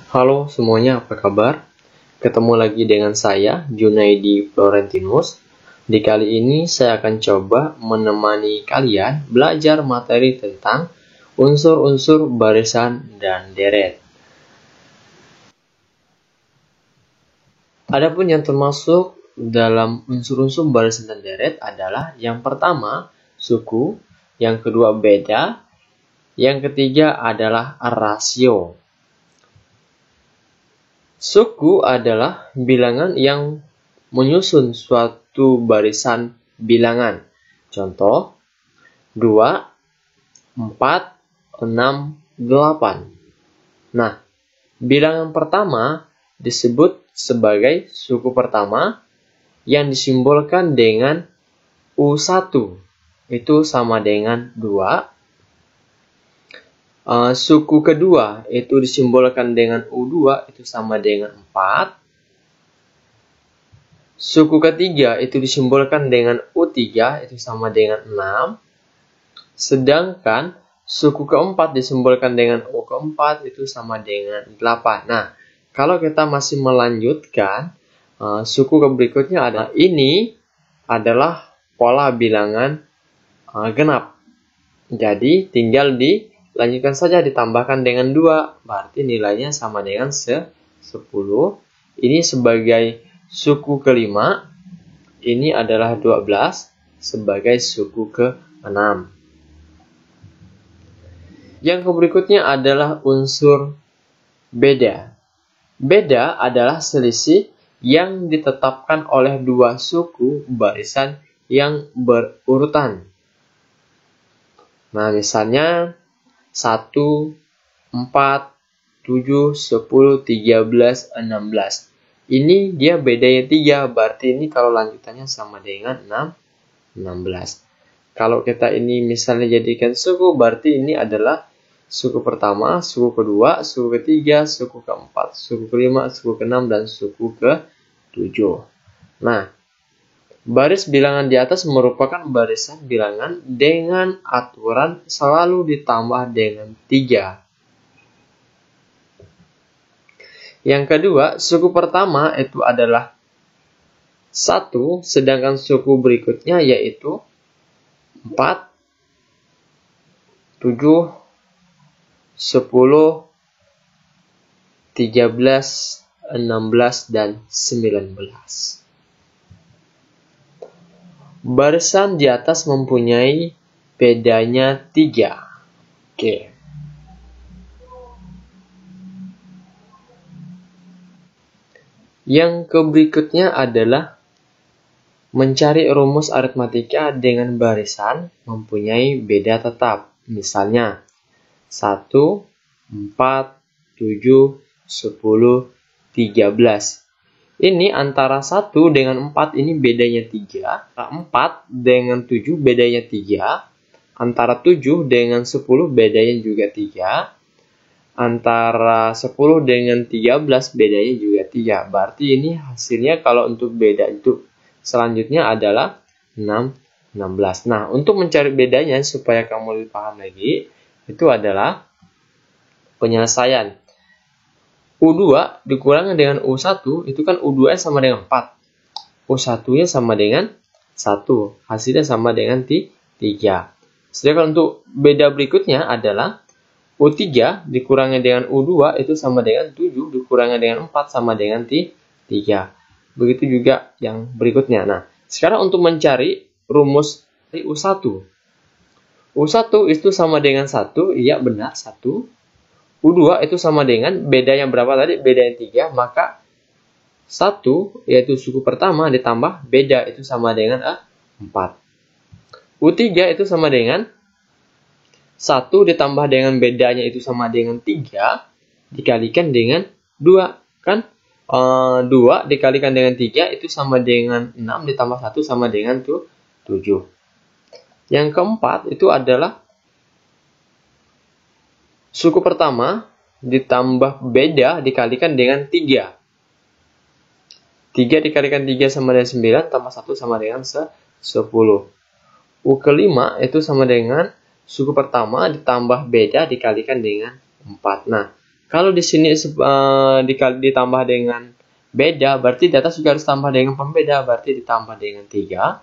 Halo semuanya, apa kabar? Ketemu lagi dengan saya, Junaidi Florentinus. Di kali ini saya akan coba menemani kalian belajar materi tentang unsur-unsur barisan dan deret. Adapun yang termasuk dalam unsur-unsur barisan dan deret adalah yang pertama, suku, yang kedua beda, yang ketiga adalah rasio. Suku adalah bilangan yang menyusun suatu barisan bilangan. Contoh, 2, 4, 6, 8. Nah, bilangan pertama disebut sebagai suku pertama yang disimbolkan dengan U1. Itu sama dengan 2. Suku kedua itu disimbolkan dengan U2 itu sama dengan 4. Suku ketiga itu disimbolkan dengan U3 itu sama dengan 6. Sedangkan suku keempat disimbolkan dengan U keempat itu sama dengan 8. Nah, kalau kita masih melanjutkan, suku berikutnya adalah ini adalah pola bilangan genap. Jadi tinggal dilanjutkan saja, ditambahkan dengan 2, berarti nilainya sama dengan 10. Ini sebagai suku kelima, ini adalah 12 sebagai suku ke-6. Yang berikutnya adalah unsur beda. Beda adalah selisih yang ditetapkan oleh dua suku barisan yang berurutan. Nah, misalnya 1, 4, 7, 10, 13, 16. Ini dia bedanya 3, berarti ini kalau lanjutannya sama dengan 16. Kalau kita ini misalnya jadikan suku, berarti ini adalah suku pertama, suku kedua, suku ketiga, suku keempat, suku kelima, suku keenam, dan suku ke-7. Nah, baris bilangan di atas merupakan barisan bilangan dengan aturan selalu ditambah dengan 3. Yang kedua, suku pertama itu adalah 1, sedangkan suku berikutnya yaitu 4, 7, 10, 13, 16, dan 19. Barisan di atas mempunyai bedanya 3. Oke. Yang berikutnya adalah mencari rumus aritmatika dengan barisan mempunyai beda tetap. Misalnya 1, 4, 7, 10, 13. Ini antara 1 dengan 4 ini bedanya 3. 4 dengan 7 bedanya 3. Antara 7 dengan 10 bedanya juga 3. Antara 10 dengan 13 bedanya juga 3. Berarti ini hasilnya kalau untuk beda itu selanjutnya adalah 6, 16. Nah, untuk mencari bedanya supaya kamu lebih paham lagi, itu adalah penyelesaian. U2 dikurangi dengan U1, itu kan U2-nya sama dengan 4. U1-nya sama dengan 1. Hasilnya sama dengan 3. Sedangkan untuk beda berikutnya adalah U3 dikurangi dengan U2 itu sama dengan 7, dikurangi dengan 4 sama dengan 3. Begitu juga yang berikutnya. Nah, sekarang untuk mencari rumus dari U1. U1 itu sama dengan 1, iya benar 1. U2 itu sama dengan bedanya berapa tadi? Bedanya 3, maka 1 yaitu suku pertama ditambah beda itu sama dengan 4. U3 itu sama dengan 1 ditambah dengan bedanya itu sama dengan 3 dikalikan dengan 2. Kan 2 dikalikan dengan 3 itu sama dengan 6 ditambah 1 sama dengan 7. Yang keempat itu adalah suku pertama ditambah beda dikalikan dengan 3. 3 dikalikan 3 sama dengan 9, tambah 1 sama dengan 10. U kelima itu sama dengan suku pertama ditambah beda dikalikan dengan 4. Nah, Kalau di sini ditambah dengan beda, berarti di atas juga harus tambah dengan pembeda, berarti ditambah dengan 3.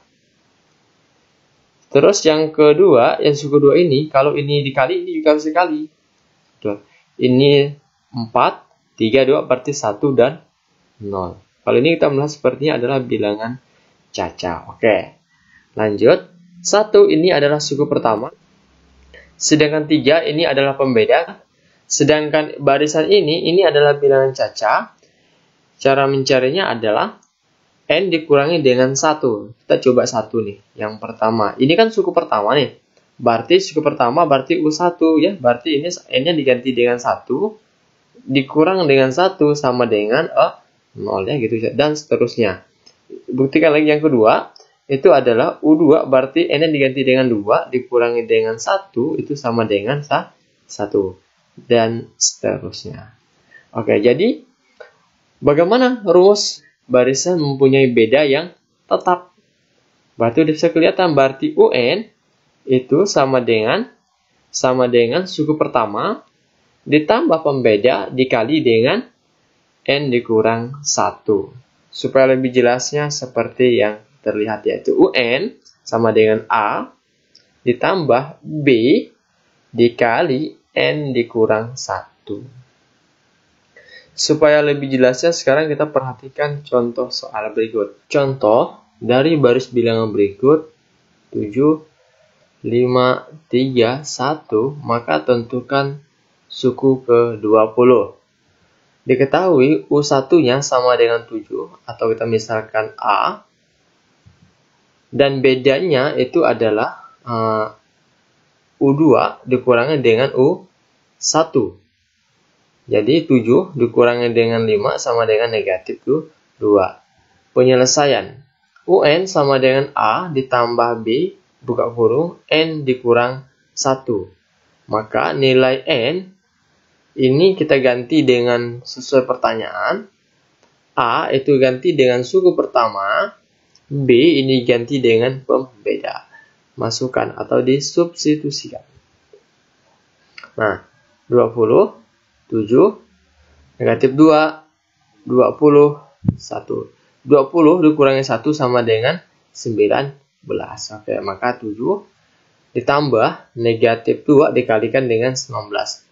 Terus yang kedua, yang suku 2 ini, kalau ini dikali, ini juga harus dikali. Tuh. Ini 4, 3, 2, berarti 1 dan 0. Kalau ini kita melihat sepertinya adalah bilangan caca. Oke, lanjut. 1 ini adalah suku pertama. Sedangkan 3 ini adalah pembeda. Sedangkan barisan ini adalah bilangan caca. Cara mencarinya adalah N dikurangi dengan 1. Kita coba 1 nih. Yang pertama. Ini kan suku pertama nih. Berarti suku pertama berarti U1 ya. Berarti ini N-nya diganti dengan 1. Dikurang dengan 1 sama dengan 0 ya gitu. Dan seterusnya. Buktikan lagi yang kedua. Itu adalah U2 berarti N-nya diganti dengan 2. Dikurangi dengan 1. Itu sama dengan 1. Dan seterusnya. Oke, jadi bagaimana rumus barisan mempunyai beda yang tetap? Berarti udah bisa kelihatan, berarti UN itu sama dengan suku pertama ditambah pembeda dikali dengan N dikurang 1. Supaya lebih jelasnya seperti yang terlihat, yaitu UN sama dengan A ditambah B dikali N dikurang 1. Supaya lebih jelasnya, sekarang kita perhatikan contoh soal berikut. Contoh dari baris bilangan berikut 7, 5, 3, 1, maka tentukan suku ke-20. Diketahui U1-nya sama dengan 7, atau kita misalkan A, dan bedanya itu adalah U2 dikurangi dengan U1. Jadi 7 dikurangi dengan 5 sama dengan negatif 2. Penyelesaian. UN sama dengan A ditambah B, buka kurung, N dikurang 1. Maka nilai N ini kita ganti dengan sesuai pertanyaan. A itu ganti dengan suku pertama. B ini ganti dengan pembeda. Masukkan atau disubstitusikan. Nah, 20, 7, negatif 2, 20, 1. 20 dikurangi 1 sama dengan 19. Oke, maka 7 ditambah negatif 2 dikalikan dengan 19.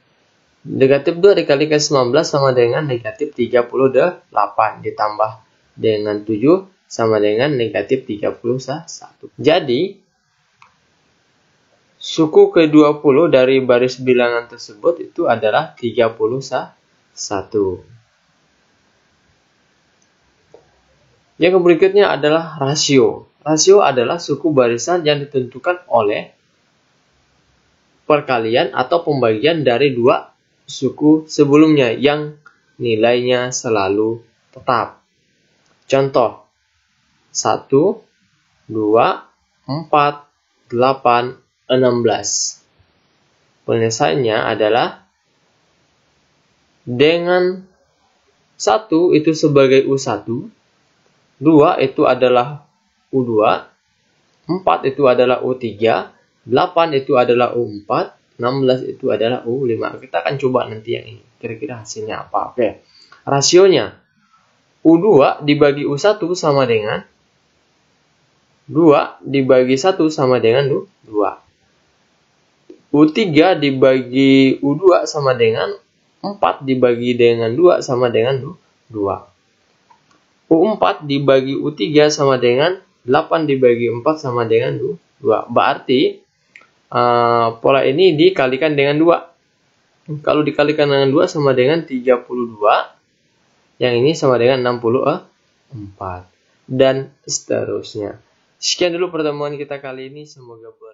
Negatif 2 dikalikan 19 sama dengan negatif 38. Ditambah dengan 7 sama dengan negatif 31. Jadi, suku ke-20 dari baris bilangan tersebut itu adalah 31. Yang berikutnya adalah rasio. Rasio adalah suku barisan yang ditentukan oleh perkalian atau pembagian dari dua suku sebelumnya yang nilainya selalu tetap. Contoh 1, 2, 4, 8, 16. Penyelesaiannya adalah dengan 1 itu sebagai U1, 2 itu adalah U2, 4 itu adalah U3, 8 itu adalah U4, 16 itu adalah U5. Kita akan coba nanti yang ini. Kira-kira hasilnya apa? Oke. Rasionya U2 dibagi U1 sama dengan 2 dibagi 1 sama dengan 2. U3 dibagi U2 sama dengan 4 dibagi dengan 2 sama dengan 2. U4 dibagi U3 sama dengan 8 dibagi 4 sama dengan 2. Berarti pola ini dikalikan dengan 2. Kalau dikalikan dengan 2 sama dengan 32. Yang ini sama dengan 64. Dan seterusnya. Sekian dulu pertemuan kita kali ini. Semoga berhasil.